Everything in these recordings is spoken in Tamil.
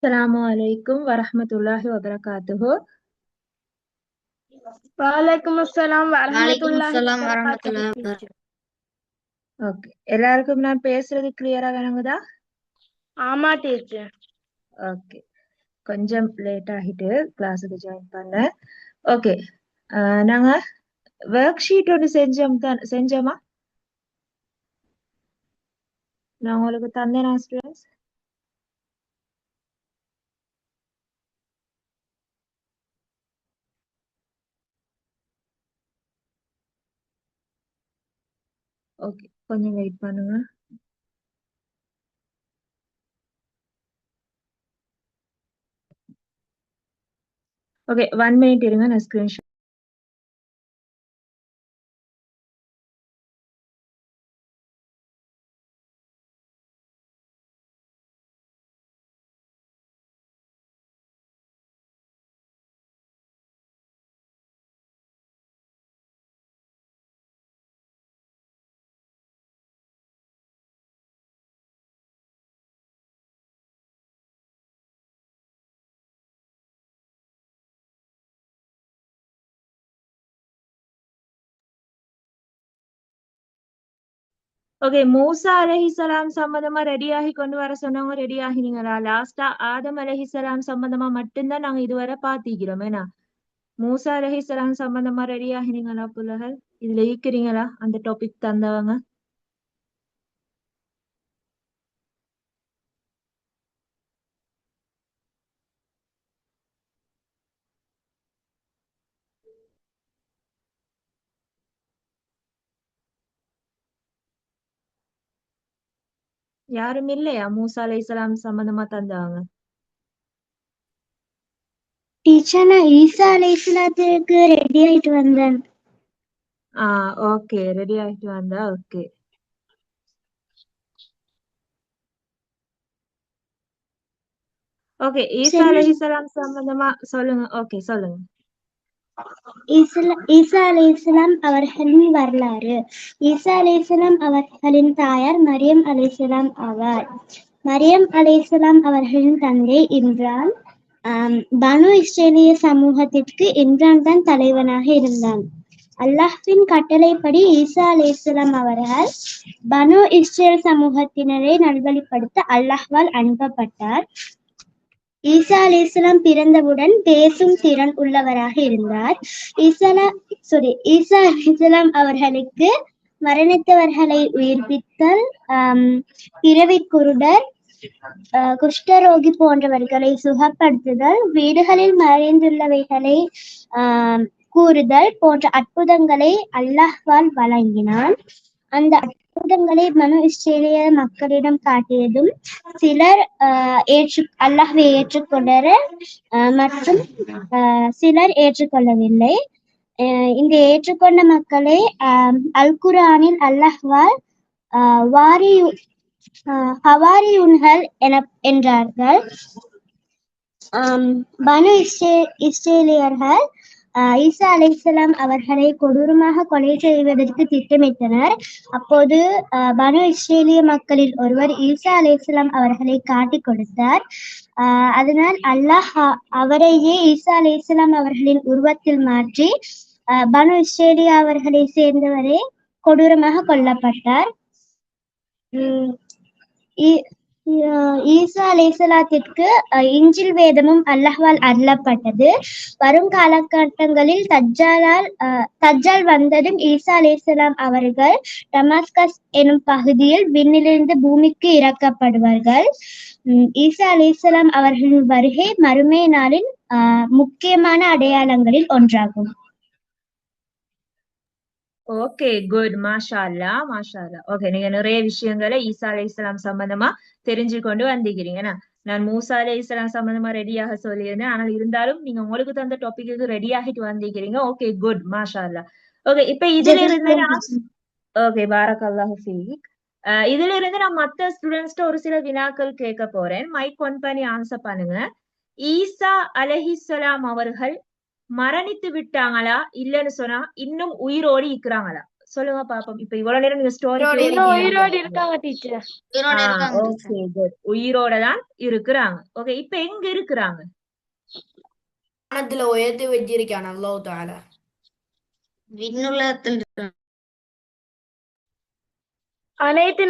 Assalamualaikum warahmatullahi wabarakatuh. Waalaikumsalam warahmatullahi Waalaikumsalam wabarakatuh warahmatullahi teacher. wabarakatuh. Okay, எல்லாருக்கும் நான் பேசுறது கிளியரா விளங்குதா? ஆமா டீச்சர். ஓகே, கொஞ்சம் லேட் ஆகிட்டு கிளாஸுக்கு ஜாயின் பண்ண. ஓகே, நாங்க ஒர்க் ஷீட் ஒன்று செஞ்சோமா? நான் உங்களுக்கு தந்தேனா ஸ்டூடெண்ட்ஸ்? ஓகே, கொஞ்சம் வெயிட் பண்ணுங்க. ஓகே, 1 மினிட் இருங்க, நான் ஸ்கிரீன்ஷாட். ஓகே, மூசா அலைஹிஸ்ஸலாம் சம்பந்தமா ரெடி ஆகி கொண்டு வர சொன்னவங்க ரெடி ஆகினீங்களா? லாஸ்டா ஆதம் அலைஹிஸ்ஸலாம் சம்பந்தமா மட்டும்தான் நாங்க இதுவரை பாத்திக்கிறோம். ஏன்னா மூசா அலைஹிஸ்ஸலாம் சம்பந்தமா ரெடி ஆகினீங்களா புள்ளகள்? இதுல இருக்கிறீங்களா அந்த டாபிக் தந்தவங்க? யாரும் இல்லையா மூசா அலைஹிஸ்ஸலாம் சம்பந்தமா தந்தவங்க? டீச்சர் நான் ஈசா அலைஹிஸ்ஸலாத்துக்கு ரெடி ஆயிட்டு வந்தேன். ஓகே, ரெடி ஆயிட்டு வந்தா ஓகே. ஓகே, ஈசா சரி. அலைஹிஸ்ஸலாம் சம்பந்தமா சொல்லுங்க. ஓகே, சொல்லுங்க. ஈசா அலைஹிஸ்ஸலாம் அவர்களின் வரலாறு. ஈசா அலைஹிஸ்ஸலாம் அவர்களின் தாயார் மரியம் அலைஹிஸ்ஸலாம் ஆவார். மரியம் அலைஹிஸ்ஸலாம் அவர்களின் தந்தை இம்ரான். பனு இஸ்ரேலிய சமூகத்திற்கு இம்ரான் தான் தலைவனாக இருந்தான். அல்லாஹ்வின் கட்டளைப்படி ஈசா அலைஹிஸ்ஸலாம் அவர்கள் பனு இஸ்ரேல் சமூகத்தினரை நல்வழிப்படுத்த அல்லாஹ்வால் அனுப்பப்பட்டார். ஈசா அலைஹிஸ்ஸலாம் பிறந்தவுடன் பேசும் திறன் உள்ளவராக இருந்தார். ஈசா அலைஹிஸ்ஸலாம் அவர்களுக்கு மரணித்தவர்களை உயிர்ப்பித்தல், பிறவிக் குருடர், குஷ்டரோகி போன்றவர்களை சுகப்படுத்துதல், வீடுகளில் மறைந்துள்ளவைகளை கூறுதல் போன்ற அற்புதங்களை அல்லாஹ்வால் வழங்கினான். அந்த அற்புதங்களை பனு இஸ்ரேலிய மக்களிடம் காட்டியதும் சிலர் அல்லாஹ்வை ஏற்றுக்கொண்டனர் மற்றும் சிலர் ஏற்றுக்கொள்ளவில்லை. இந்த ஏற்றுக்கொண்ட மக்களை அல் குர்ஆனில் அல்லாஹ்வால் ஹவாரியூன்கள் என்றார்கள். பனு இஸ்ரேலியர்கள் ஈசா அலைஹிஸ்ஸலாம் அவர்களை கொடூரமாக கொலை செய்வதற்கு திட்டமிட்டனர். அப்போது பனு இஸ்ரேலிய மக்களில் ஒருவர் ஈசா அலைஹிஸ்ஸலாம் அவர்களை காட்டிக் கொடுத்தார். அதனால் அல்லாஹ் அவரையே ஈசா அலைஹிஸ்ஸலாம் அவர்களின் உருவத்தில் மாற்றி பனு இஸ்ரேலியா அவர்களை சேர்ந்தவரே கொடூரமாக கொல்லப்பட்டார். ஈசா அலைஹிஸ்ஸலாத்திற்கு இஞ்சில் வேதமும் அல்லாஹ்வால் அருளப்பட்டது. வரும் காலகட்டங்களில் தஜ்ஜால் வந்ததும் ஈசா அலைஹிஸ்ஸலாம் அவர்கள் டமாஸ்கஸ் எனும் பகுதியில் விண்ணிலிருந்து பூமிக்கு இறக்கப்படுவார்கள். ஈசா அலைஹிஸ்ஸலாம் அவர்களின் வருகை மறுமை நாளின் முக்கியமான அடையாளங்களில் ஒன்றாகும். Okay, good. மாஷா அல்லாஹ், மாஷா அல்லாஹ். ஓகே, நீங்க நிறைய விஷயங்களை ஈசா அலைஹிஸ்ஸலாம் சம்பந்தமா தெரிஞ்சு கொண்டு வந்திருக்கிறீங்க. நான் மூசா அலைஹிஸ்ஸலாம் சம்பந்தமா ரெடியாக சொல்லியிருந்தேன். ஆனால் இருந்தாலும் நீங்க உங்களுக்கு தந்த டாபிக்கு ரெடி ஆகிட்டு வந்திருக்கிறீங்க. Okay, good. மாஷா அல்லாஹ். ஓகே, இப்ப இதுல இருந்து ஓகே, பாரக்கல்லாஹு ஃபீக். இதுல இருந்து நான் மத்த ஸ்டூடெண்ட்ஸ்ட ஒரு சில வினாக்கள் கேட்க போறேன். மைக் ஒன் பண்ணி ஆன்சர் பண்ணுங்க. ஈசா அலைஹிஸ்ஸலாம் அவர்கள் மரணித்து விட்டாங்களா, இல்லன்னு சொன்னா இன்னும் உயிரோடி இருக்கிறாங்களா? சொல்லுங்க பாப்போம். இப்ப இவ்வளவு நேரம் நீங்க ஸ்டோரி உயிரோட இன்னும் கேட்டீங்க. உயிரோடு இருக்காங்க டீச்சர். உயிரோட இருக்காங்க ஓகே குட். உயிரோட தான் இருக்கிறாங்க. ஓகே, இப்ப எங்க இருக்கிறாங்க? வானத்துல உயர்த்தி வச்சிருக்கான் அல்லாஹ் தஆலா. விண்ணுலகத்தில் இருக்கிறான். அனைத்து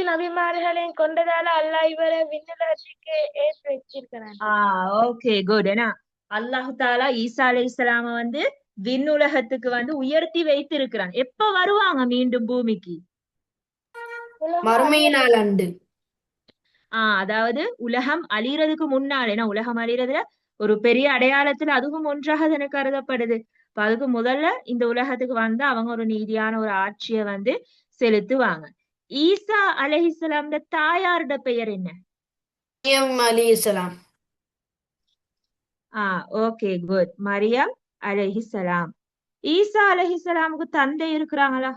நபிமார்களையும் கொண்டதால அல்லாஹ் இவரை விண்ணுலகத்துக்கு ஏற்றி வச்சிருக்கிறான். Okay good. ஏன்னா அல்லாஹு தாலா ஈசா அலைஹிஸ்ஸலாம வந்து விண்ணுலகத்துக்கு வந்து உயர்த்தி வைத்து இருக்கிறான். எப்ப வருவாங்க மீண்டும் பூமிக்கு? மறுமையினால் அண்டு. அதாவது உலகம் அழியறதுக்கு முன்னால, ஏன்னா உலகம் அழியறதுல ஒரு பெரிய அடையாளத்துல அதுவும் ஒன்றாக எனக்கு கருதப்படுது. இப்ப அதுக்கு முதல்ல இந்த உலகத்துக்கு வந்து அவங்க ஒரு நீதியான ஒரு ஆட்சியை வந்து செலுத்துவாங்க. ஈசா அலைஹிஸ்ஸலாம்ட தாயாரோட பெயர் என்ன? மரியம் அலைஹிஸ்ஸலாம். Okay good. மரியம் அலைஹிஸ்ஸலாம். ஈசா அலைஹிஸ்ஸலாமுக்கு தந்தை இருக்கிறாங்களா?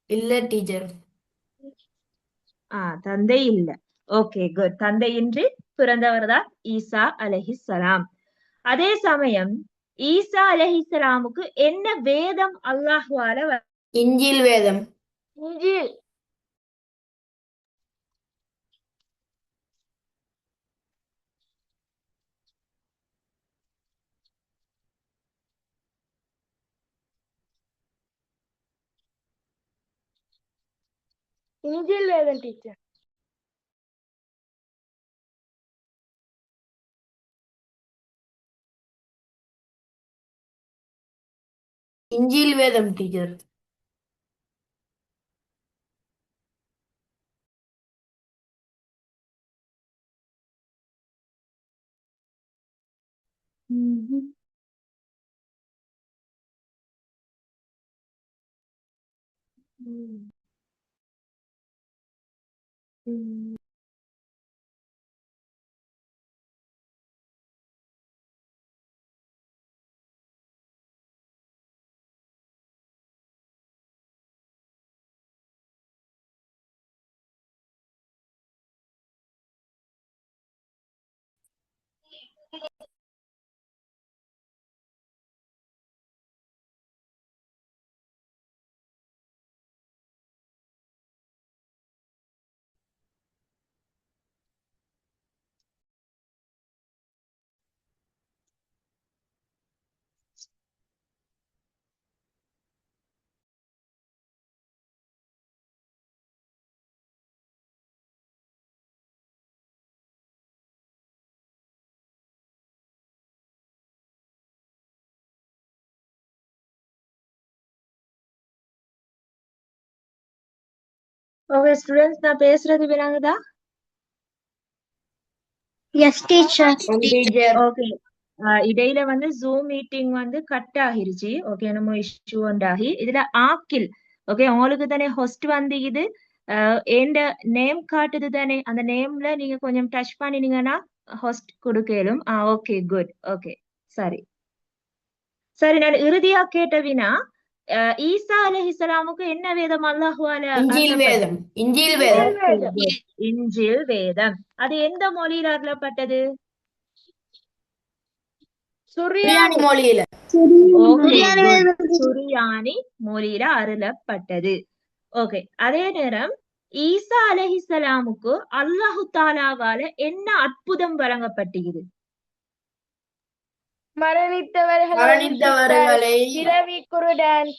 இல்ல டீச்சர். தந்தை இல்ல. Okay good. தந்தையின்றி பிறந்தவர் தான் ஈசா அலைஹிஸ்ஸலாம். அதே சமயம் ஈசா அலைஹிஸ்ஸலாமுக்கு என்ன வேதம் அல்லாஹ்வால இஞ்சில் வேதம். இஞ்சில். இஞ்சில் வேதம் டீச்சர். இஞ்சில் வேதம் டீச்சர். ஓகே ஸ்டூடெண்ட்ஸ், நான் பேசுறது விளங்குதா? Yes teacher. டீச்சர். ஓகே. இடையில வந்து ஜூம் மீட்டிங் வந்து கட் ஆகிருச்சு. ஓகே, நம்ம இஷ்யூ உண்டாகி இதுல ஆக்கில். ஓகே, உங்களுக்கு தானே ஹோஸ்ட் வந்து இது எந்த நேம் காட்டுது தானே, அந்த நேம்ல நீங்க கொஞ்சம் டச் பண்ணினீங்கன்னா ஹோஸ்ட் கொடுக்கலும். Okay good. ஓகே சரி சரி. நான் இறுதியா கேட்ட வினா, ஈசா அலைஹிஸ்ஸலாமுக்கு என்ன வேதம் அல்லாஹ்வால இஞ்சில் வேதம். இஞ்சில் வேதம். இஞ்சில் வேதம். அது எந்த மொழியில அருளப்பட்டது? சுரியானி மொழியில. சுரியானி மொழியில அருளப்பட்டது. ஓகே. அதே நேரம் ஈசா அலைஹிஸ்ஸலாமுக்கு அல்லாஹு தாலாவால என்ன அற்புதம் வழங்கப்பட்டது? மரணித்தவர்களை பிறவி குருடன்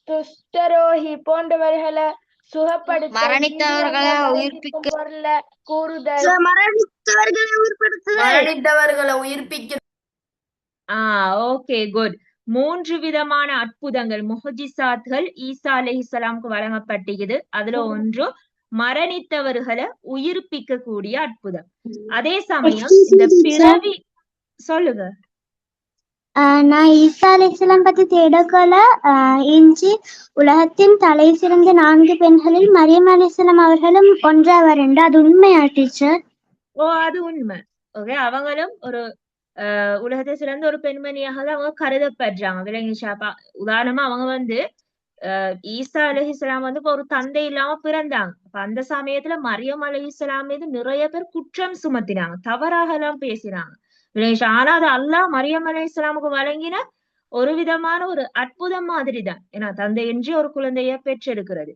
துஷ்டரோகி போன்றவர்களை சுகப்படுத்த, மரணித்தவர்களை உயிர்ப்பிக்க, கூறுதல். மரணித்தவர்களை உயிர்ப்பிக்க. Okay good. 3 விதமான அற்புதங்கள், முஹ்ஜிசாத்கள் ஈசா அலைஹிஸ்ஸலாமுக்கு வழங்கப்பட்டது. அதுல ஒன்று மரணித்தவர்களை உயிர்ப்பிக்க கூடிய அற்புதம். அதே சமயம் இந்த பிறவி, சொல்லுங்க. நான் ஈசா அலைஹிஸ்ஸலாம் பத்தி தேடக்கொள்ள இஞ்சி உலகத்தின் தலை சிறந்த 4 பெண்களில் மரியம் அலைஹிஸ்ஸலாம் அவர்களும் ஒன்றாவர் என்று. அது உண்மையா டீச்சர்? அது உண்மை. ஓகே, அவங்களும் ஒரு உலகத்தை சிறந்த ஒரு பெண்மணியாக தான் அவங்க கருதப்படுறாங்க. விளங்கிச்சாப்பா? உதாரணமா அவங்க வந்து ஈசா அலைஹிஸ்ஸலாம் வந்து ஒரு தந்தை இல்லாம பிறந்தாங்க. அந்த சமயத்துல மரியம் அலைஹிஸ்ஸலாம் மீது நிறைய பேர் குற்றம் சுமத்தினாங்க, தவறாக எல்லாம் பேசினாங்க. ஆனா அது அல்லாஹ் மரியம் அலைஹிஸ்ஸலாமுக்கு வழங்கின ஒரு விதமான ஒரு அற்புதம் மாதிரி தான். ஏன்னா தந்தையின்றி ஒரு குழந்தைய பெற்றெடுக்கிறது.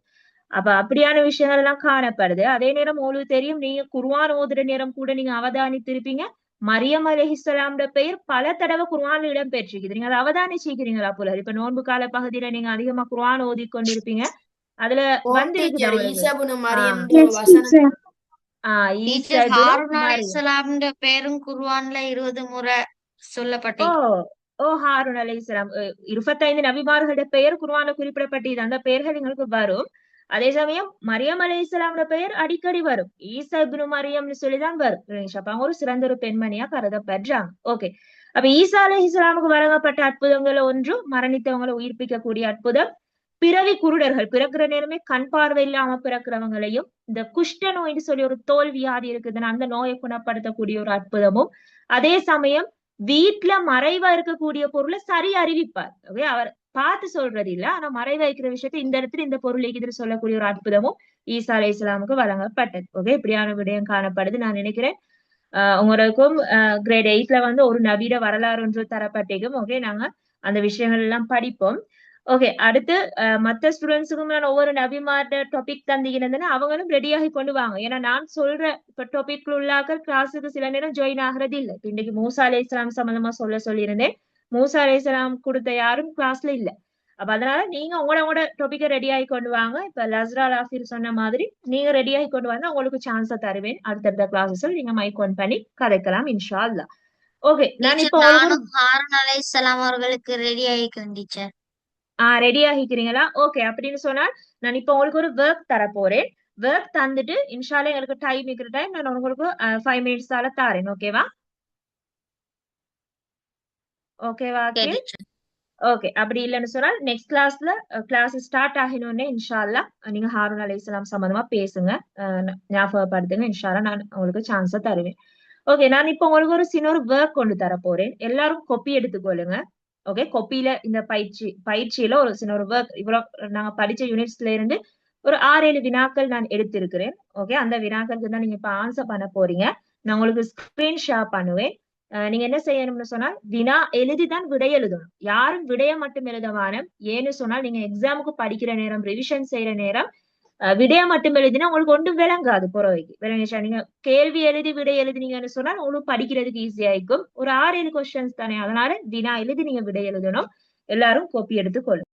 அப்ப அப்படியான விஷயங்கள் எல்லாம் காணப்படுது. அதே நேரம் உங்களுக்கு தெரியும், நீங்க குர்ஆன் ஓதுற நேரம் கூட நீங்க அவதானித்திருப்பீங்க, மரியம் அலைஹிஸ்ஸலாம்ன்ற பெயர் பல தடவை குர்ஆன்ல இடம் பெற்றிருக்குது. நீங்க அதை அவதானிச்சிருக்கிறீங்களா போல? இப்ப நோன்பு கால பகுதியில நீங்க அதிகமா குர்ஆன் ஓதி கொண்டிருப்பீங்க. அதுல ஓ வந்திருக்குது டீச்சர் அவளுக்கு. ஈசாபுனு ஆஹ் மரியம் Yes, வசனம் teacher. ஈசா டீச்சர் இப்னு ஹாரூன் மரியம். அலைஹிஸ்ஸலாம்ன்ற பேரும் குர்ஆன்ல 20 முறை ஓ சொல்லப்பட்டிருக்கு. ஓ ஹாரூன் அலைஹிஸ்ஸலாம் 25 நபிமார்களுடைய பெயர் குர்ஆன்ல குறிப்பிடப்பட்டது. அந்த பெயர்கள் எங்களுக்கு வரும். அதே சமயம் மரியம் அலைஹிஸ்ஸலாம்ன்ற பெயர் அடிக்கடி வரும். ஈசா இப்னு மரியம்னு சொல்லிதான் வரும். அப்ப அவங்க ஒரு சிறந்த ஒரு பெண்மணியா கருதப்படுறாங்க. ஓகே, அப்ப ஈசா அலைஹிஸ்ஸலாமுக்கு வழங்கப்பட்ட அற்புதங்கள் ஒன்று மரணித்தவங்களை உயிர்ப்பிக்கக்கூடிய அற்புதம். பிறவி குருடர்கள் பிறக்கிற நேரமே கண் பார்வை இல்லாம பிறக்கிறவங்களையும், இந்த குஷ்ட நோய்னு சொல்லி ஒரு தோல் வியாதி இருக்குதுன்னு அந்த நோயை குணப்படுத்தக்கூடிய ஒரு அற்புதமும், அதே சமயம் வீட்டுல மறைவா இருக்கக்கூடிய பொருளை சரி அறிவிப்பார். ஓகே, அவர் பார்த்து சொல்றது இல்ல, ஆனா மறைவா இருக்கிற விஷயத்தை இந்த இடத்துல இந்த பொருள் இருக்குது சொல்லக்கூடிய ஒரு அற்புதமும் ஈசா அலைஹிஸ்ஸலாமுக்கு வழங்கப்பட்டது. ஓகே, இப்படியான விடயம் காணப்படுது. நான் நினைக்கிறேன் உங்களுக்கும் கிரேட் 8ல வந்து ஒரு நபியோட வரலாறு ஒன்று தரப்பட்டிருக்கும். ஓகே, நாங்க அந்த விஷயங்கள் எல்லாம் படிப்போம். ஓகே, அடுத்து மத்த ஸ்டூடெண்ட்ஸுக்கும் நான் ஒவ்வொரு நபிமார்ட டாபிக் தந்திக்கிறதுன்னா அவங்களும் ரெடியாகி கொண்டு வாங்க. ஏன்னா நான் சொல்ற இப்ப டாபிக் உள்ளாக்க கிளாஸுக்கு சில நேரம் ஜாயின் ஆகிறது இல்லை. இன்னைக்கு மூசா அலைஹிஸ்ஸலாம் சம்பந்தமா சொல்லியிருந்தேன். மூசா அலைஹிஸ்ஸலாம் கொடுத்த யாரும் கிளாஸ்ல இல்ல. அப்ப அதனால நீங்க உங்களோட டாபிக்கை ரெடி ஆகி கொண்டு வாங்க. இப்ப லஸ்ரா லாஃபிர் சொன்ன மாதிரி நீங்க ரெடி ஆகி கொண்டு வந்தா உங்களுக்கு சான்ஸை தருவேன். அடுத்தடுத்த கிளாஸஸ் நீங்க மைக் ஆன் பண்ணி கதைக்கலாம் இன்ஷா அல்லாஹ். ஓகே, நான் டீச்சர் இப்போ உங்களுக்கு நானும் ஹாரூன் அலைஹிஸ்ஸலாம் அவர்களுக்கு ரெடி ஆகிக்கிறேன் டீச்சர். ரெடி ஆகிக்கிறீங்களா? ஓகே, அப்படின்னு சொன்னால் நான் இப்போ உங்களுக்கு ஒரு ஒர்க் தர போறேன். ஒர்க் தந்துட்டு இன்ஷால்லா எங்களுக்கு டைம் இருக்கிற டைம் நான் உங்களுக்கு 5 மினிட்ஸ் தாரேன். ஓகேவா? ஓகேவா ஓகே அகில்? டீச்சர். ஓகே, அப்படி இல்லைன்னு சொன்னால் நெக்ஸ்ட் கிளாஸ்ல கிளாஸ் ஸ்டார்ட் ஆகினோடனே இன்ஷால்லா நீங்க ஹாரூன் அலைஹிஸ்ஸலாம் சம்பந்தமா பேசுங்க, ஞாபகப்படுத்துங்க. இன்ஷால்லா நான் உங்களுக்கு சான்ஸை தருவேன். ஓகே, நான் இப்போ உங்களுக்கு ஒரு சின்ன ஒரு ஒர்க் கொண்டு தர போறேன். எல்லாரும் கொப்பி எடுத்துக்கொள்ளுங்க. ஓகே, கொப்பியில இந்த பயிற்சியில ஒரு சின்ன ஒரு ஒர்க், இவ்வளவு நாங்க படிச்ச யூனிட்ஸ்ல இருந்து ஒரு 6-7 வினாக்கள் நான் எடுத்திருக்கிறேன். ஓகே, அந்த வினாக்களுக்கு தான் நீங்க இப்ப ஆன்சர் பண்ண போறீங்க. நான் உங்களுக்கு ஸ்கிரீன் ஷேர் பண்ணுவேன். நீங்க என்ன செய்யணும்னு சொன்னால் வினா எழுதிதான் விடை எழுதணும். யாரும் விடைய மட்டும் எழுதவான. ஏன்னு சொன்னால் நீங்க எக்ஸாமுக்கு படிக்கிற நேரம், ரிவிஷன் செய்யற நேரம் விடைய மட்டும் எழுதினா உங்களுக்கு ஒன்றும் விளங்காது. புறவைக்கு விளங்கிச்சா? நீங்க கேள்வி எழுதி விடை எழுதினீங்கன்னு சொன்னா உங்களுக்கு படிக்கிறதுக்கு ஈஸியா இருக்கும். ஒரு 6-7 கொஸ்டின்ஸ் தானே, அதனால வினா எழுதி நீங்க விடை எழுதணும். எல்லாரும் கோப்பி எடுத்துக்கொள்ளும்.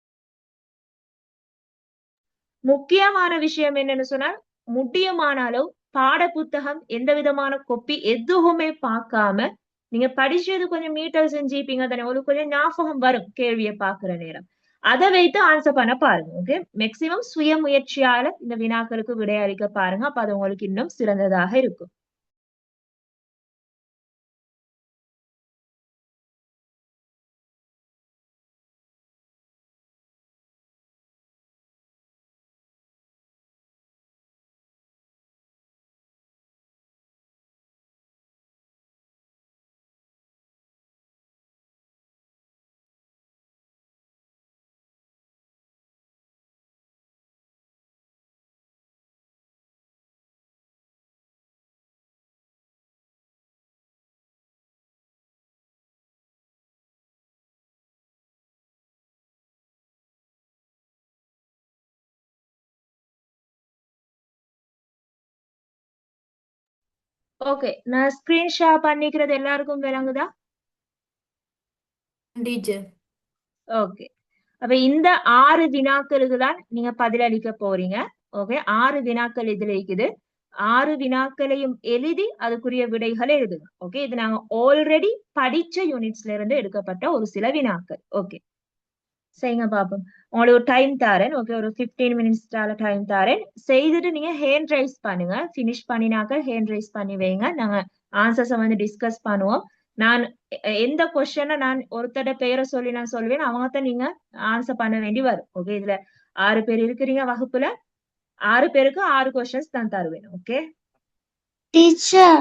முக்கியமான விஷயம் என்னன்னு சொன்னால் முடியுமான அளவு பாட புத்தகம் எந்த விதமான கொப்பி எதுவுமே பார்க்காம நீங்க படிச்சது கொஞ்சம் மீட்டர் செஞ்சுப்பீங்க தானே, உங்களுக்கு கொஞ்சம் ஞாபகம் வரும் கேள்வியை பாக்குற நேரம். அதை வைத்து ஆன்சர் பண்ண பாருங்க. ஓகே, மேக்சிமம் சுய முயற்சியால இந்த வினாக்களுக்கு விடையளிக்க பாருங்க. அப்ப அது உங்களுக்கு இன்னும் சிறந்ததாக இருக்கும். ஓகே, நான் ஸ்கிரீன் ஷேர் பண்ணிக்கிறது எல்லாருக்கும் விளங்குதா? டீச்சர் ஓகே, அப்ப இந்த 6 வினாக்களுக்கு தான் நீங்க பதிலளிக்க போறீங்க. ஓகே, 6 வினாக்கள் இதுல இருக்குது. 6 வினாக்களையும் எழுதி அதுக்குரிய விடைகளை எழுதுங்க. ஓகே, இது நாங்க ஆல்ரெடி படிச்ச யூனிட்ஸ்ல இருந்து எடுக்கப்பட்ட ஒரு சில வினாக்கள். ஓகே, செய்யுங்க பாப்போம். உங்களுக்கு ஒரு டைம் தாரேன். ஓகே, ஒரு 15 மினிட்ஸ் டைம் தாரேன். செய்துட்டு நீங்க ஹேண்ட் ரைஸ் பண்ணுங்க. பினிஷ் பண்ணினாக்க ஹேண்ட் ரைஸ் பண்ணி வைங்க. நாங்க ஆன்சர்ஸை வந்து டிஸ்கஸ் பண்ணுவோம். நான் எந்த கொஸ்டினை நான் ஒருத்தட பெயரை சொல்லி நான் சொல்லுவேன், அவங்கத்தான் நீங்க ஆன்சர் பண்ண வேண்டி வரும். ஓகே, இதுல 6 பேர் இருக்கிறீங்க வகுப்புல. 6 பேருக்கு 6 கொஸ்டின்ஸ் நான் தருவேன். ஓகே, டீச்சர்,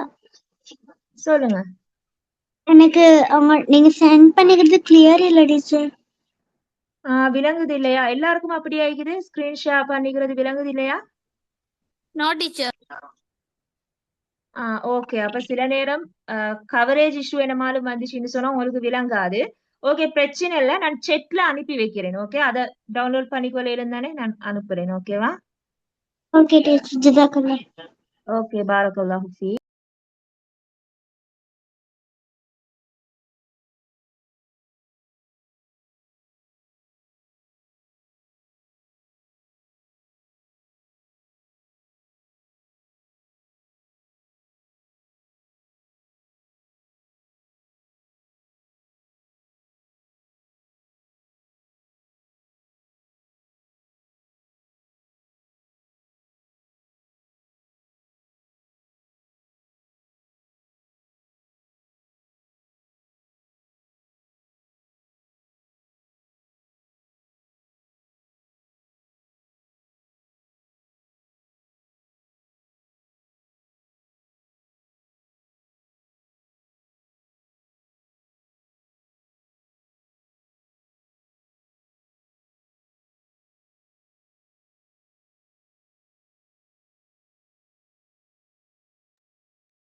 சொல்லுங்க. எனக்கு நீங்க சென்ட் பண்ணிக்கிறது கிளியர் இல்ல டீச்சர். விளங்குது இல்லையா? எல்லாருக்கும் அப்படி ஆகிக்குது. ஸ்கிரீன் ஷேர் பண்ணிக்கிறது விளங்குது இல்லையா? No teacher. ஓகே. அப்ப சில நேரம் கவரேஜ் இஷ்யூ என்னமாலும் வந்துச்சுன்னு சொன்னா உங்களுக்கு விளங்காது. ஓகே, பிரச்சனை இல்ல. நான் செட்ல அனுப்பி வைக்கிறேன். ஓகே, அதை டவுன்லோட் பண்ணிக்கொள்ள இருந்தானே நான் அனுப்புறேன். ஓகேவா? ஓகே டீச்சர், ஜிதாக்கல்லா. ஓகே, பாரக்கல்லாஹு ஃபீக்.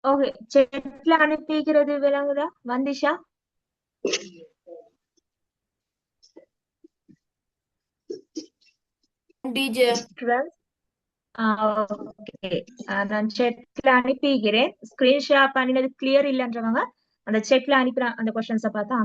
ஓகே, செட்ல அனுப்பி வைக்கிறது விளங்குதா வந்துச்சா? Teacher students, okay. நான் செட்ல அனுப்பிக்கிறேன். ஸ்கிரீன்ஷாட் பண்ணினது கிளியர் இல்லைன்றவங்க அந்த செட்ல அனுப்புற அந்த கொஸ்டின்ஸை பார்த்தா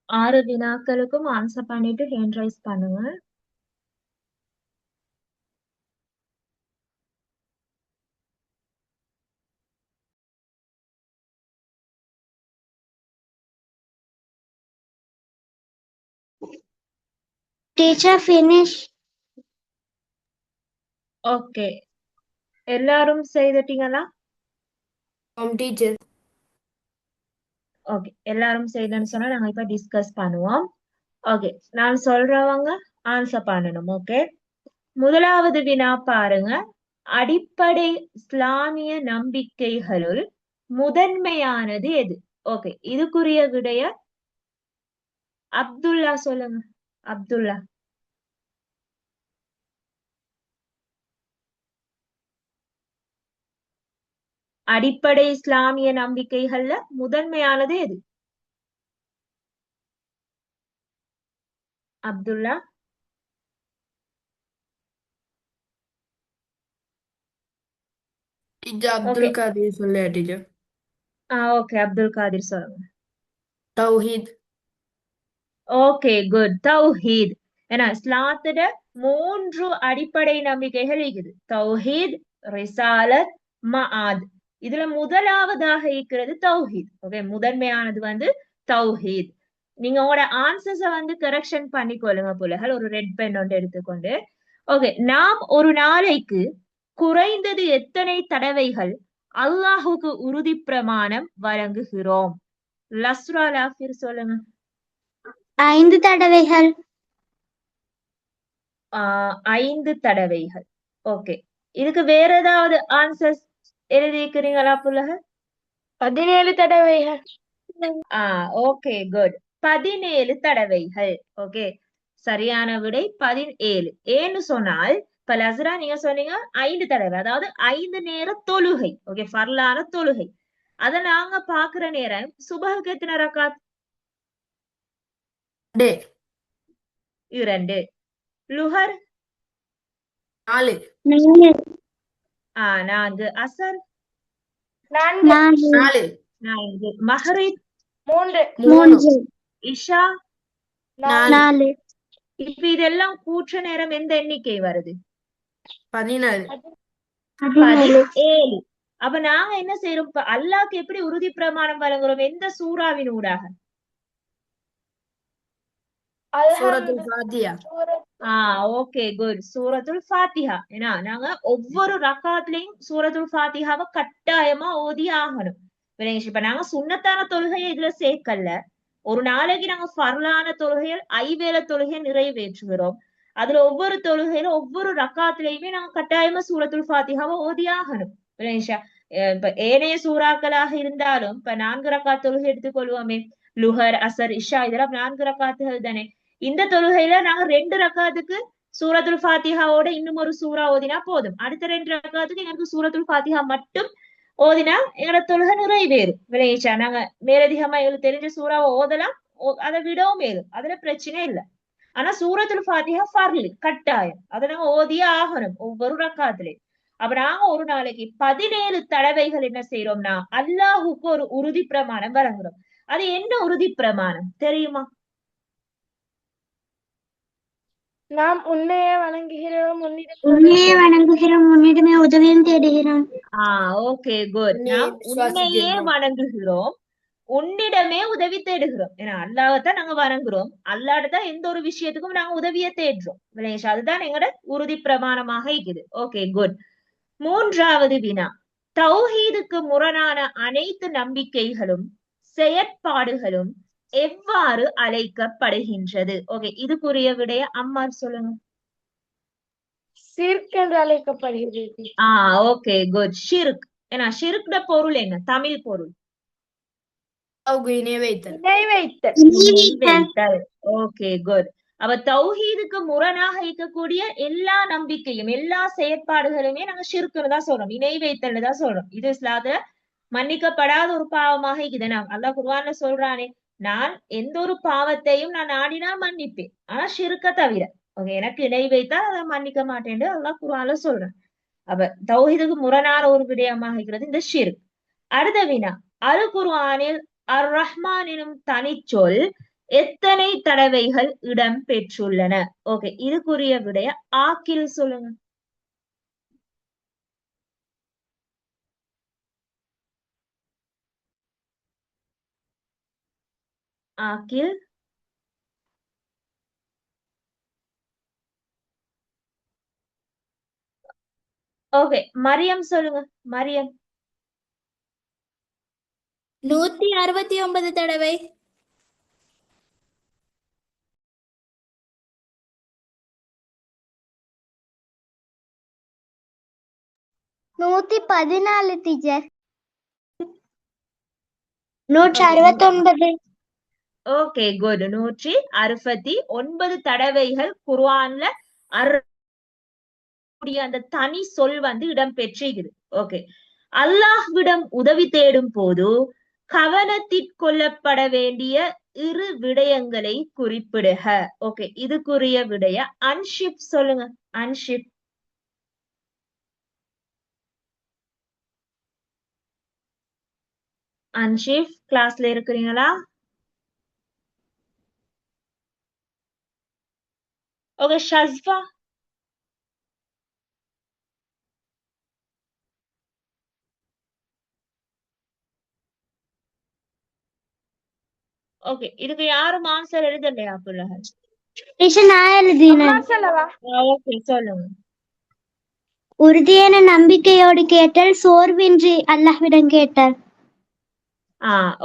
6 வினாக்களுக்கும் ஆன்சர் பண்ணிட்டு ஹேண்ட் ரைஸ் பண்ணுங்க. Teacher, finish. ஓகே, எல்லாரும் செய்துட்டீங்களா? டீச்சர். ஓகே, எல்லாரும் செய்தேன்னு சொன்னா நாங்க இப்ப டிஸ்கஸ் பண்ணுவோம். ஓகே, நான் சொல்றவங்க ஆன்சர் பண்ணணும். ஓகே, முதலாவது வினா பாருங்க. அடிப்படை இஸ்லாமிய நம்பிக்கைகளுள் முதன்மையானது எது? ஓகே, இதுக்குரிய விடைய அப்துல்லா சொல்லுங்க. அப்துல்லா. அடிப்படை இஸ்லாமிய நம்பிக்கைகள்ல முதன்மையானது எது? அப்துல்லா. டீச்சர் ஓகே, அப்துல் காதிர் சொல்லையா டீச்சர்? ஓகே, அப்துல் காதிர் சொல்லுங்க. தௌஹீத். Okay, good. தௌஹீத். ஏன்னா இஸ்லாத்துல 3 அடிப்படை நம்பிக்கைகள் இருக்குது. தௌஹீத், ரிசாலத், மஆத். இதுல முதலாவதாக இருக்கிறது தௌஹீத். ஓகே, முதன்மையானது வந்து தௌஹீத். நீங்க உங்களோட ஆன்சர்ஸ வந்து கரெக்ஷன் பண்ணிக்கொள்ளுங்க புலகள். ஒரு ரெட் பென் ஒன்று எடுத்துக்கொண்டு. ஓகே, நாம் ஒரு நாளைக்கு குறைந்தது எத்தனை தடவைகள் அல்லாஹுக்கு உறுதி பிரமாணம் வழங்குகிறோம்? லஸ்ரா லாஃபிர் சொல்லுங்க. 5 தடவைகள். 5 தடவைகள். ஓகே, இதுக்கு வேற ஏதாவது ஆன்சர்ஸ் எழுதிக்கிறீங்களா புலக? 17 தடவைகள். Okay, good. 17 தடவைகள். ஓகே, சரியான விடை 17. ஏன்னு சொன்னால் இப்ப லஸ்ரா நீங்க சொன்னீங்க 5 தடவை, அதாவது 5 நேர தொழுகை. ஓகே, ஃபர்லான தொழுகை. அத நாங்க பாக்குற நேரம் சுபஹுக்கு எத்தனை ரக்காத்? 2. லுஹர் 4. 4. அசர் 4. 4. மஹ்ரிப் 3. இஷா 4. இப்ப இதெல்லாம் கூற்ற நேரம் எந்த எண்ணிக்கை வருது? 14. 17. அப்ப நாங்க என்ன செய்யறோம்? இப்ப அல்லாஹ்க்கு எப்படி உறுதி பிரமாணம் வழங்குறோம்? எந்த சூறாவின் ஊடாக? சூரத்துல் ஃபாத்திஹா. Okay, good. சூரத்துல் ஃபாத்திஹா. ஏன்னா நாங்க ஒவ்வொரு ரக்காத்லயும் சூரத்துல் ஃபாத்திஹாவை கட்டாயமா ஓதி ஆகணும். இப்ப நாங்க சுன்னத்தான தொழுகையை இதுல சேர்க்கல. ஒரு நாளைக்கு நாங்க ஃபர்லான தொழுகைகள் 5 வேளை தொழுகையை நிறைவேற்றுகிறோம். அதுல ஒவ்வொரு தொழுகையில ஒவ்வொரு ரக்காத்துலயுமே நாங்க கட்டாயமா சூரத்துல் ஃபாத்திஹாவை ஓதி ஆகணும். இப்ப ஏனைய சூறாக்களாக இருந்தாலும் இப்ப 4 ரக்காத் தொழுகை எடுத்துக்கொள்வோமே, லுஹர், அசர், இஷா, இதெல்லாம் 4 ரக்காத்துகள் தானே. இந்த தொழுகையில நாங்க 2 ரக்காத்துக்கு சூரத்துல் ஃபாத்திஹாவோட இன்னும் ஒரு சூறா ஓதினா போதும். அடுத்த 2 ரக்காத்துக்கு எங்களுக்கு சூரத்துல் ஃபாத்திஹா மட்டும் ஓதினா எங்களோட தொழுகை நிறைவேறும். விளையிச்சா நாங்க மேலதிகமா எங்களுக்கு தெரிஞ்ச சூறாவை ஓதலாம், அதை விடவும் மேலும், அதுல பிரச்சனை இல்லை. ஆனா சூரத்துல் ஃபாத்திஹா ஃபர்லு, கட்டாயம். அதை நாங்க ஓதியே ஆகணும் ஒவ்வொரு ரக்காத்துலயும். அப்ப நாங்க ஒரு நாளைக்கு 17 தடவைகள் என்ன செய்யறோம்னா அல்லாஹுக்கு ஒரு உறுதி பிரமாணம் வழங்குறோம். அது என்ன உறுதி பிரமாணம் தெரியுமா? நாம் உன்னையே வணங்குகிறோம், உன்னிடமே உதவியும் தேடுகிறோம். Okay, good. நாம் உன்னையே விசுவாசிக்கிறோம். வணங்குகிறோம், உன்னிடமே உதவி தேடுகிறோம். ஏன்னா அல்லாஹ்தான் நாங்க வணங்குறோம், அல்லாஹ்தான் எந்த ஒரு விஷயத்துக்கும் நாங்க உதவியை தேடுறோம். விளேஷ், அதுதான் எங்களோட உறுதி பிரமாணமாக இருக்குது. Okay, good. 3வது வினா. தௌஹீதுக்கு முரணான அனைத்து நம்பிக்கைகளும் செயற்பாடுகளும் எவ்வாறு அழைக்கப்படுகின்றது? ஓகே, இதுக்குரிய விடைய அம்மார் சொல்லுங்க. ஷிர்க் என்று அழைக்கப்படுகிறது. Okay, good. ஷிர்க். ஏன்னா ஷிர்க்ட பொருள் என்ன? தமிழ் பொருள் இணைவைத்தல். Okay, good. அப்ப தௌஹீதுக்கு முரணாக இருக்கக்கூடிய எல்லா நம்பிக்கையும் எல்லா செயற்பாடுகளுமே நாங்க ஷிர்க்குன்னு தான் சொல்றோம், இணை வைத்தல்னு தான் சொல்றோம். இது இஸ்லாத்துல மன்னிக்கப்படாத ஒரு பாவமாக இருக்குது. அல்லாஹ் குர்ஆன்ல சொல்றானே, நான் எந்த ஒரு பாவத்தையும் நான் நாடினா மன்னிப்பேன், ஆனா ஷிர்க்க தவிர. ஓகே, எனக்கு இணை வைத்தா அதை மன்னிக்க மாட்டேன்னு அல்லாஹ் குர்ஆன்ல சொல்றேன். அப்ப தௌஹீதுக்கு முரணான ஒரு விடயமாக இருக்கிறது இந்த ஷிர்க். அடுத்த வினா. அல் குர்ஆனில் அர் ரஹ்மான் எனும் தனிச்சொல் எத்தனை தடவைகள் இடம் பெற்றுள்ளன? ஓகே, இதுக்குரிய விடைய ஆக்கில் சொல்லுங்க. ஆக்கில். ஓகே, மரியம் சொல்லுங்க. மரியம். 169 தடவை. நூத்தி 14 டீச்சர். 169. Okay, good. 169 தடவைகள் குர்ஆன்ல அந்த தனி சொல் வந்து இடம் பெற்றிருக்குது. ஓகே, அல்லாஹ்விடம் உதவி தேடும் போது கவனத்திற்கொள்ளப்பட வேண்டிய இரு விடயங்களை குறிப்பிடுக. ஓகே, இதுக்குரிய விடைய அன்ஷிப் சொல்லுங்க. அன்ஷிப். அன்ஷிப் கிளாஸ்ல இருக்கிறீங்களா? ஓகே, ஷஸ்வா. ஓகே, இதுக்கு யாரும் ஆன்சர் எழுதலையா பிள்ளைகள்? டீச்சர் நான் எழுதினேன். அம்மா சொல்லவா? ஓகே, சொல்லுங்க. உறுதியான நம்பிக்கையோடு கேட்டல், சோர்வின்றி அல்லாஹ்விடம் கேட்டல்.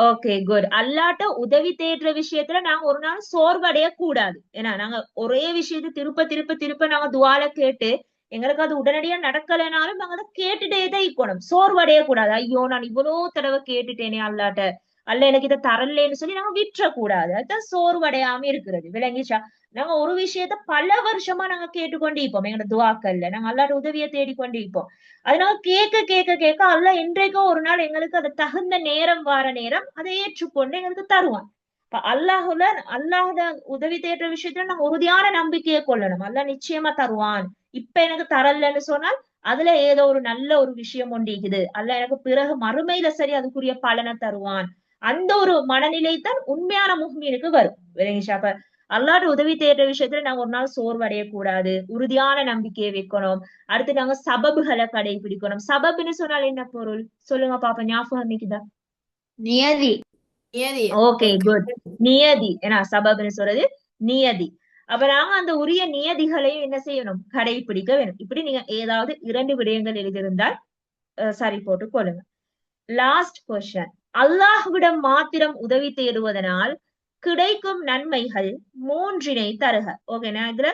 Okay, good. அல்லாட்ட உதவி தேடுற விஷயத்துல நாங்க ஒரு நாள் சோர்வடைய கூடாது. ஏன்னா நாங்க ஒரே விஷயத்த திருப்ப திருப்ப திருப்ப நாங்க துவால கேட்டு எங்களுக்கு அது உடனடியா நடக்கலைனாலும் நாங்க அதை கேட்டுட்டே தான் இருக்கணும். சோர்வடைய கூடாது. ஐயோ, நான் இவ்வளவு தடவை கேட்டுட்டேனே அல்லாட்ட, அல்ல எனக்கு இதை தரலன்னு சொல்லி நாங்க விட்டுற கூடாது. அதுதான் சோர்வடையாம இருக்கிறது. விளங்கிச்சா? நாங்க ஒரு விஷயத்த பல வருஷமா நாங்க கேட்டுக்கொண்டு இருப்போம். எங்களோட துவாக்கல்ல நாங்க அல்லாட்ட உதவியை தேடிக்கொண்டு இருப்போம். அதனால கேட்க கேட்க கேட்க அல்ல என்றைக்கோ ஒரு நாள் எங்களுக்கு அது தகுந்த நேரம் வார நேரம் அதை ஏற்றுக்கொண்டு எங்களுக்கு தருவான். இப்ப அல்லாஹ்ல உதவி தேடுற விஷயத்துல நாங்க உறுதியான நம்பிக்கையை கொள்ளணும். அல்லாஹ் நிச்சயமா தருவான். இப்ப எனக்கு தரலன்னு சொன்னால் அதுல ஏதோ ஒரு நல்ல ஒரு விஷயம் ஒண்டிக்குது. அல்லாஹ் எனக்கு பிறகு மறுமையில சரி அதுக்குரிய பலனை தருவான். அந்த ஒரு மனநிலை தான் உண்மையான முஃமினுக்கு வரும். விளங்கிச்சா? அப்ப அல்லாஹ்ட உதவி தேடுற விஷயத்துல நாங்க ஒரு நாள் சோர்வடைய கூடாது. உறுதியான நம்பிக்கையை வைக்கணும். அடுத்து நாங்க சபபுகளை கடைபிடிக்கணும். சபபுன்னு சொன்னால் என்ன பொருள் சொல்லுங்க பாப்பா, ஞாபகம் நிக்குதா? நியதி. நியதி. Okay, good. நியதி. ஏன்னா சபபுன்னு சொல்றது நியதி. அப்ப நாங்க அந்த உரிய நியதிகளையும் என்ன செய்யணும்? கடைபிடிக்க வேணும். இப்படி நீங்க ஏதாவது 2 விடயங்கள் எழுதியிருந்தால் சரி போட்டு கொள்ளுங்க. Last question. அல்லாஹ்விடம் மாத்திரம் உதவி தேடுவதனால் கிடைக்கும் நன்மைகள் 3 தருக. ஓகே, நான் இதுல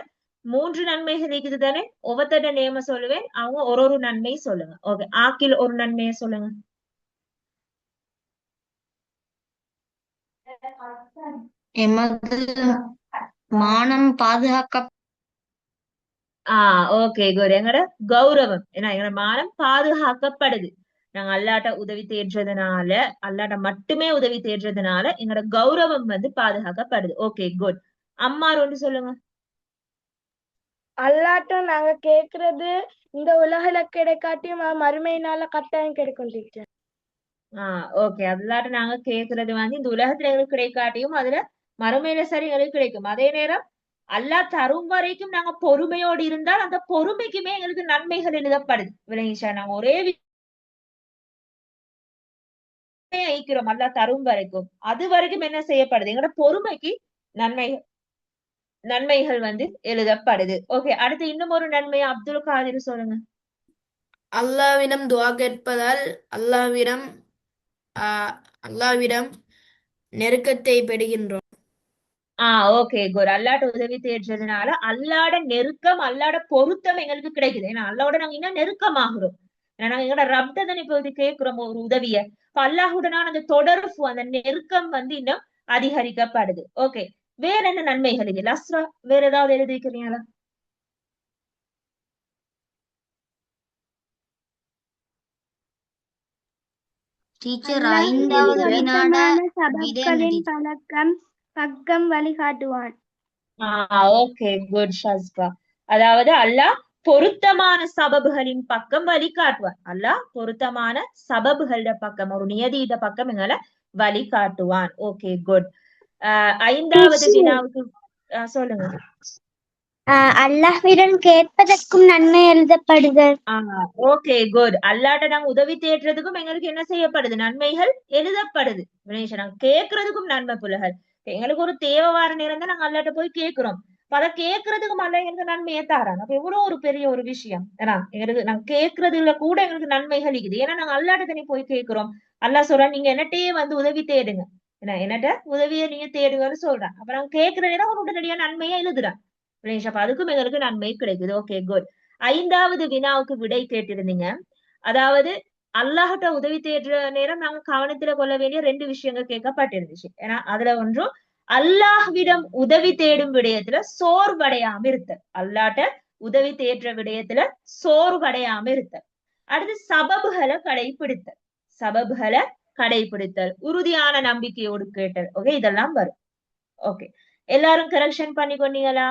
3 நன்மைகள் இருக்குது தானே? ஒவ்வொருத்தர நேம சொல்லுவேன், அவங்க ஒரு நன்மை சொல்லுங்க. ஓகே, ஆக்கில் ஒரு நன்மையை சொல்லுங்க. எமது மானம் பாதுகாக்க. Okay, good. எங்கட கௌரவம், ஏன்னா எங்கட மானம் பாதுகாக்கப்படுது. நாங்க அல்லாட்ட உதவி தேடுறதுனால, அல்லாட்ட மட்டுமே உதவி தேடுறதுனால எங்கட கௌரவம் வந்து பாதுகாக்கப்படுது. Okay, good. அம்மார் ஒன்று சொல்லுங்க. அல்லாட்டும் நாங்க கேக்குறது இந்த உலகில கிடைக்காட்டியும் மறுமையினால கட்டாயம் கிடைக்கும் டீச்சர். ஓகே, அல்லாட்ட நாங்க கேக்குறது வந்து இந்த உலகத்துல எங்களுக்கு கிடைக்காட்டியும் அதுல மறுமையில சரி எங்களுக்கு கிடைக்கும். அதே நேரம் அல்லாஹ் தரும் வரைக்கும் நாங்க பொறுமையோடு இருந்தால் அந்த பொறுமைக்குமே எங்களுக்கு நன்மைகள் எழுதப்படுது. விளங்கிச்சா? நாங்க ஒரே ஐக்கிறோம் அல்லாஹ் தரும் வரைக்கும், அது வரைக்கும் என்ன செய்யப்படுது? எங்களோட பொறுமைக்கு நன்மைகள் வந்து எழுதப்படுது. ஓகே, அடுத்து இன்னும் ஒரு நன்மையை அப்துல் காதிர் சொல்லுங்க. அல்லாஹ்விடம் துஆ கேட்பதால் அல்லாஹ்விடம் நெருக்கத்தை பெறுகின்றோம். Okay, good. அல்லாட்ட உதவி தேடுறதுனால அல்லாட நெருக்கம், அல்லாட பொருத்தம் எங்களுக்கு கிடைக்குது. ஏன்னா அல்லாவோட நாங்க இன்னும் நெருக்கமாகிறோம். ஏன்னா நாங்க எங்களோட ரப்ட தானே இப்ப இது கேட்கிறோம் ஒரு உதவிய. இப்ப அல்லாஹுடனான அந்த தொடர்பு, அந்த நெருக்கம் வந்து இன்னும் அதிகரிக்கப்படுது. ஓகே, வேற என்ன நன்மைகள் இது? லஸ்ரா, வேற ஏதாவது எழுதிக்கிறீங்களா? டீச்சர், அல்லாஹ்வின் 5வது வினாட பொருத்தமான விடை என்ன சபப்களின் டீச்சர்? பக்கம் வழிகாட்டுவான். Okay, good ஷஸ்பா. அதாவது அல்லாஹ் பொருத்தமான சபபுகளின் பக்கம் வழிகாட்டுவான். அல்லாஹ் பொருத்தமான சபபுகளோட பக்கம், ஒரு நியதியிட பக்கம் எங்களை வழிகாட்டுவான். Okay, good. ஐந்தாவது டீச்சர் வினாவுக்கு சொல்லுங்க. அல்லாஹ்விடம் கேட்பதற்கும் நன்மை எழுதப்படுதல். Okay good. அல்லாட்ட நாங்க உதவி தேடுறதுக்கும் எங்களுக்கு என்ன செய்யப்படுது? நன்மைகள் எழுதப்படுது. வினேஷ், நாங்க கேட்கறதுக்கும் நன்மை புலகள். எங்களுக்கு ஒரு தேவை வார நேரம் தான் நாங்க அல்லாட்ட போய் கேட்கிறோம். அப்ப அதை கேட்கறதுக்கு அல்ல எங்களுக்கு நன்மையை தாராங்க. அப்ப எவ்வளவு ஒரு பெரிய ஒரு விஷயம் ஏன்னா எங்களுக்கு நாங்க கேட்கறதுல கூட எங்களுக்கு நன்மைகள் இருக்குது. ஏன்னா நாங்க அல்லாட்ட தனி போய் கேட்கிறோம். அல்லாஹ் சொல்றேன் நீங்க என்னட்டையே வந்து உதவி தேடுங்க, என்னட்ட உதவியை நீங்க தேடுங்கன்னு சொல்றேன். அப்ப நாங்க கேட்கிற நேரம் ஒரு உடனடியா நன்மையை எழுதுறேன். அப்ப அதுக்கும் எங்களுக்கு நன்மை கிடைக்குது. Okay good. ஐந்தாவது வினாவுக்கு விடை கேட்டிருந்தீங்க. அதாவது அல்லாஹ்ட்ட உதவி தேடுற நேரம் நாங்க கவனத்துல கொள்ள வேண்டிய 2 விஷயங்கள் கேட்கப்பட்டிருந்துச்சு. ஏன்னா அதுல ஒன்றும் அல்லாஹ்விடம் உதவி தேடும் விடயத்துல சோர்வடையாம இருத்தல். அல்லாஹ்ட்ட உதவி தேடுற விடயத்துல சோர்வடையாம இருத்தல். அடுத்து சபபுகளை கடைபிடித்தல். சபபுகளை கடைபிடித்தல், உறுதியான நம்பிக்கையோடு கேட்டல். ஓகே, இதெல்லாம் வரும். ஓகே, எல்லாரும் கரெக்ஷன் பண்ணி கொண்டீங்களா?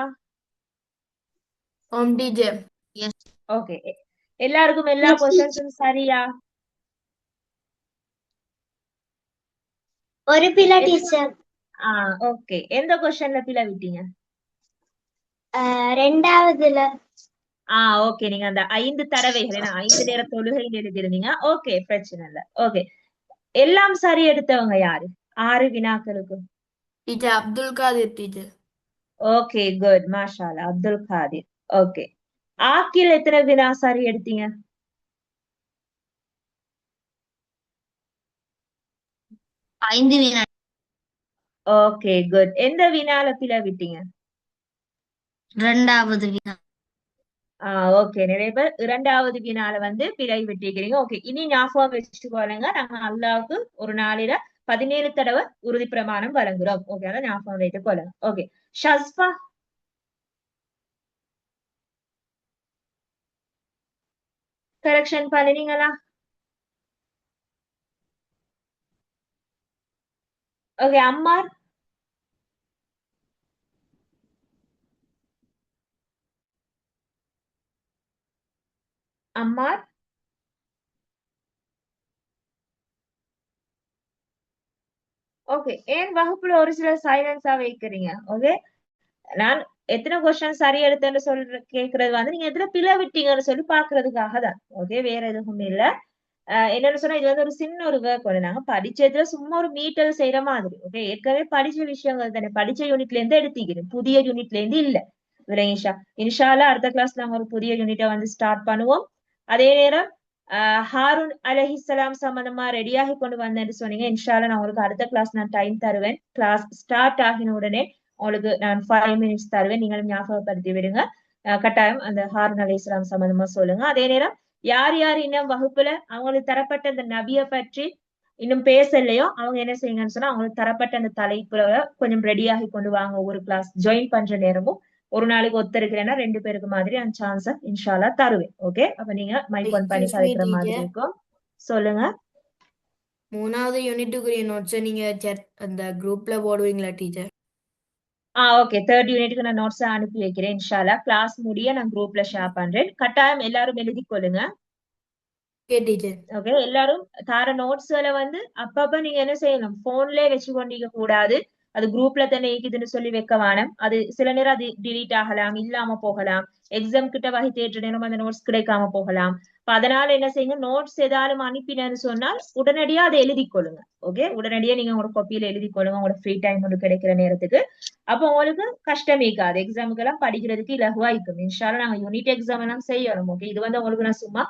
ஓம் டீச்சர். ஓகே, எல்லாருக்கும் எல்லா Yes, கொஸ்டின்ஸும் சரியா? ஒரு பிழை டீச்சர். ஓகே, எந்த கொஸ்டின்ல பிழை விட்டீங்க? ரெண்டாவதுல. ஓகே, நீங்க அந்த 5 தடவைகள் 5 நேர தொழுகைன்னு எழுதிருந்தீங்க. ஓகே, பிரச்சனை இல்ல. ஓகே, எல்லாம் சரி எடுத்தவங்க யாரு 6 வினாக்களுக்கும்? Teacher Abdul Qadir teacher. Okay good, மாஷா அல்லாஹ், அப்துல் காதிர். ஓகே, ஆக்கில் எத்தனை வினா சரி எடுத்தீங்க? 5 வினா. Okay good. எந்த வினால பிழை விட்டீங்க? 2வது வினா. ஓகே, நிறைய பேர் 2வது வினால வந்து பிழை விட்டிருக்கிறீங்க. ஓகே, இனி ஞாபகம் வச்சுக்கோங்க, நாங்க அல்லாஹ்வுக்கு ஒரு நாளில 17 தடவை உறுதி பிரமாணம் வழங்குறோம். ஓகே, அதை ஞாபகம் வைத்துக் கொள்ளுங்க. ஓகே, ஷஸ்பா கரெக்ஷன் பண்ணினீங்களா? ஓகே, அம்மார் அம்மார் ஓகே, ஏன் வகுப்புல ஒரு சிலர் சைலன்ஸா வைக்கிறீங்க? ஓகே, நான் எத்தனை கொஸ்டின் சரி எடுத்தேன்னு கேக்குறது வந்து நீங்க எத்தனை பிழை விட்டீங்கன்னு சொல்லி பாக்குறதுக்காக தான். ஓகே, வேற எதுவும் இல்ல. என்னன்னு சொன்னா இது வந்து ஒரு சின்ன ஒரு ஒர்க் ஒன்று நாங்க படிச்சதுல சும்மா ஒரு மீட்டர் செய்யற மாதிரி. ஓகே, ஏற்கனவே படிச்ச விஷயங்கள் தானே, படிச்ச யூனிட்ல இருந்து எடுத்துக்கிறேன், புதிய யூனிட்ல இருந்து இல்ல. இன்ஷா இன்ஷால்லா அடுத்த கிளாஸ் நாங்க ஒரு புதிய யூனிட்டை வந்து ஸ்டார்ட் பண்ணுவோம். அதே நேரம் ஹாரூன் அலைஹிஸ்ஸலாம் சம்பந்தமா ரெடியாகி கொண்டு வந்தேன்னு சொன்னீங்க. இன்ஷால்லா நான் உங்களுக்கு அடுத்த கிளாஸ் நான் டைம் தருவேன். கிளாஸ் ஸ்டார்ட் ஆகின உடனே உங்களுக்கு நான் 5 மினிட்ஸ் தருவேன். நீங்களும் ஞாபகப்படுத்தி விடுங்க. கட்டாயம் அந்த ஹாரூன் அலைஹிஸ்ஸலாம் சம்பந்தமா சொல்லுங்க. அதே நேரம் யார் யார் இன்னும் வகுப்புல அவங்களுக்கு தரப்பட்ட அந்த நபியை பற்றி இன்னும் பேசலையோ அவங்க என்ன செய்யுங்கன்னு சொன்னா அவங்களுக்கு தரப்பட்ட அந்த தலைப்புல கொஞ்சம் ரெடியாகி கொண்டு வாங்க. ஒவ்வொரு கிளாஸ் ஜாயின் பண்ற நேரமும் ஒரு நாளைக்கு ஒத்துருக்கிறேன்னா 2 பேருக்கு மாதிரி அந்த சான்ஸ இன்ஷால்லா தருவேன். ஓகே, அப்ப நீங்க மைக் ஆன் பண்ணி எக்ஸ்கியூஸ் மீ கதைக்கிற மாதிரி டீச்சர். இருக்கும். சொல்லுங்க. 3வது யூனிட்டுக்குரிய நோட்ஸை நீங்க அந்த குரூப்ல போடுவீங்களா டீச்சர்? ஓகே, 3rd யூனிட்டுக்கு நான் நோட்ஸ் அனுப்பி வைக்கிறேன். இன்ஷால்லா கிளாஸ் முடிய நான் குரூப்ல ஷேர் பண்றேன். கட்டாயம் எல்லாரும் எழுதி கொள்ளுங்க. Okay teacher. ஓகே, எல்லாரும் தார நோட்ஸ்ல வந்து அப்பப்ப நீங்க என்ன செய்யணும், போன்லயே வச்சு கொண்டிருக்க கூடாது. அது குரூப்ல தானே இருக்குதுன்னு சொல்லி வைக்க வேணும். அது சில நேரம் அது டிலீட் ஆகலாம், இல்லாம போகலாம். எக்ஸாம் கிட்ட வகை தேடுற நேரம் அந்த நோட்ஸ் கிடைக்காம போகலாம். அதனால என்ன செய்யுங்க, நோட்ஸ் ஏதாலும் அனுப்பினு சொன்னால் உடனடியா அதை எழுதி கொள்ளுங்க. ஓகே, உடனடியா நீங்க உங்களோட காப்பியில எழுதி கொள்ளுங்க உங்களோட ஃப்ரீ டைம் ஒன்று கிடைக்கிற நேரத்துக்கு. அப்போ உங்களுக்கு கஷ்டமே இருக்காது, எக்ஸாமுக்கு எல்லாம் படிக்கிறதுக்கு இலகுவா இருக்கும். இன்ஷால்லா நாங்க யூனிட் எக்ஸாம் எல்லாம் செய்யணும். ஓகே, இது வந்து உங்களுக்கு நான் சும்மா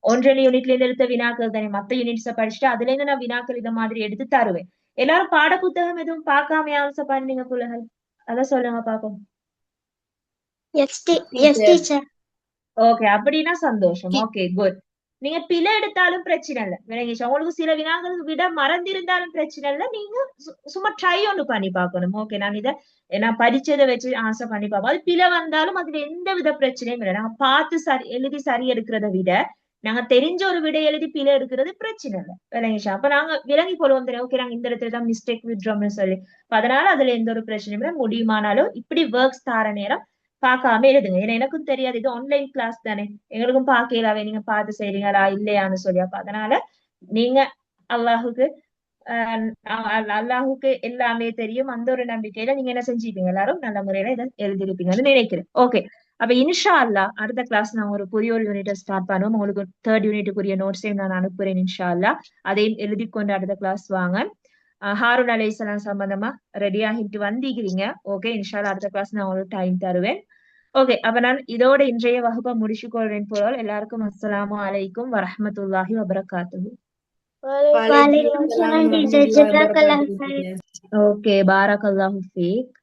1-2 யூனிட்ல இருந்து எடுத்த வினாக்கள் தானே, மத்த யூனிட்ஸ படிச்சுட்டு அதுல இருந்து நான் வினாக்கள் இத மாதிரி எடுத்து தருவேன். எல்லாரும் பாட புத்தகம் எதுவும் பார்க்காம ஆன்சர் பண்ணீங்க புள்ளைகள்? அதான் சொல்லுங்க பாப்போம். S teacher. ஓகே, அப்படின்னா சந்தோஷம். Okay good. நீங்க பிழை எடுத்தாலும் பிரச்சனை இல்லை, விளங்கிச்சா? உங்களுக்கு சில வினாக்கள் விட மறந்திருந்தாலும் பிரச்சனை இல்லை. நீங்க சும்மா ட்ரை ஒன்று பண்ணி பார்க்கணும். ஓகே, நான் படிச்சதை வச்சு ஆன்சர் பண்ணி பார்ப்போம். அது பிழை வந்தாலும் அதுல எந்த வித பிரச்சனையும் இல்லை. நாங்க பார்த்து எழுதி சரி எடுக்கிறத விட நாங்க தெரிஞ்ச ஒரு விடை எழுதி பிழை எடுக்கிறது பிரச்சனை இல்லை, விளங்கிச்சா? அப்ப நாங்க விளங்கி கொள்வோம் தெரியும். ஓகே, நாங்க இந்த இடத்துல தான் மிஸ்டேக் விடுறோம்னு சொல்லி. அதனால அதுல எந்த ஒரு பிரச்சனையும் இல்லை. முடியுமானாலும் இப்படி ஒர்க்ஸ் தார நேரம் பார்க்காம எழுதுங்க. ஏன்னா எனக்கும் தெரியாது, இது ஆன்லைன் கிளாஸ் தானே, எங்களுக்கும் பார்க்கலாவே நீங்க பார்த்து செய்றீங்களா இல்லையான்னு சொல்லி. அப்ப அதனால நீங்க அல்லாஹுக்கு அல்லாஹுக்கு எல்லாமே தெரியும். அந்த ஒரு நம்பிக்கையில நீங்க என்ன செஞ்சிருப்பீங்க, எல்லாரும் நல்ல முறையில இதை எழுதிருப்பீங்கன்னு நினைக்கிறேன். ஓகே, அப்ப இன்ஷா அல்லாஹ் அடுத்த கிளாஸ் நான் ஒரு புதிய ஒரு யூனிட்டை ஸ்டார்ட் பண்ணுவோம். உங்களுக்கு 3rd யூனிட்டுக்குரிய நோட்ஸையும் நான் அனுப்புறேன் இன்ஷா அல்லாஹ். அதையும் எழுதி கொண்டு அடுத்த கிளாஸ் வாங்க. ஹாரூன் அலைஹிஸ்ஸலாம் சம்பந்தமா ரெடி ஆகிட்டு வந்திருக்கிறீங்க. ஓகே, இன்ஷா அல்லாஹ் அடுத்த கிளாஸ் நான் உங்களுக்கு டைம் தருவேன். ஓகே, அப்ப நான் இதோட இன்றைய வகுப்பை முடிச்சுக்கொள்றேன். போல் எல்லாருக்கும் அஸ்ஸலாமு அலைக்கும் வரஹ்மத்துல்லாஹி வபரகாத்துஹு. வலைக்கும் வலைக்கும் சலாம். சலாம் டீச்சர், ஜஸாக்கல்லாஹ் வரஹ்மத்துல்லாஹி ஹைர். வபரகாத்துஹு. ஓகே, பாரக்கல்லாஹு ஃபீக்.